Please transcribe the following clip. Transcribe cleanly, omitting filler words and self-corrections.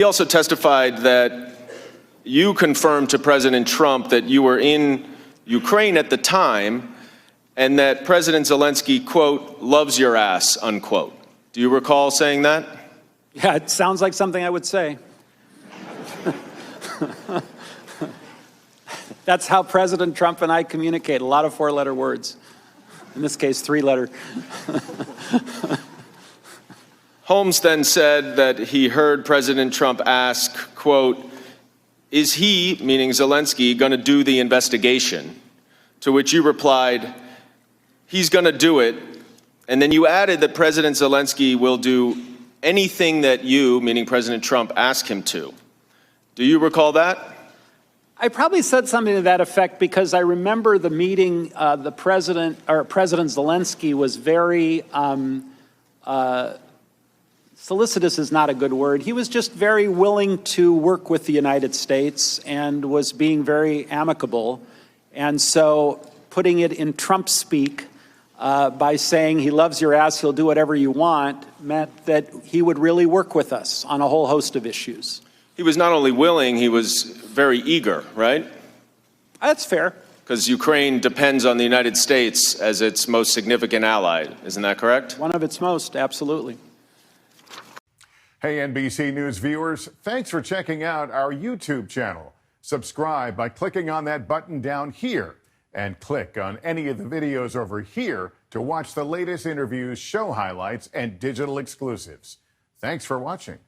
He also testified that you confirmed to President Trump that you were in Ukraine at the time and that President Zelensky, quote, loves your ass, unquote. Do you recall saying that? Yeah, it sounds like something I would say. That's how President Trump and I communicate, a lot of four-letter words. In this case, three-letter. Holmes then said that he heard President Trump ask, quote, is he, meaning Zelensky, going to do the investigation? To which you replied, he's going to do it. And then you added that President Zelensky will do anything that you, meaning President Trump, ask him to. Do you recall that? I probably said something to that effect because I remember the meeting. President Zelensky was very solicitous is not a good word. He was just very willing to work with the United States and was being very amicable. And so putting it in Trump speak by saying he loves your ass, he'll do whatever you want, meant that he would really work with us on a whole host of issues. He was not only willing, he was very eager, right? That's fair. Because Ukraine depends on the United States as its most significant ally. Isn't that correct? One of its most, absolutely. Hey, NBC News viewers, thanks for checking out our YouTube channel. Subscribe by clicking on that button down here and click on any of the videos over here to watch the latest interviews, show highlights, and digital exclusives. Thanks for watching.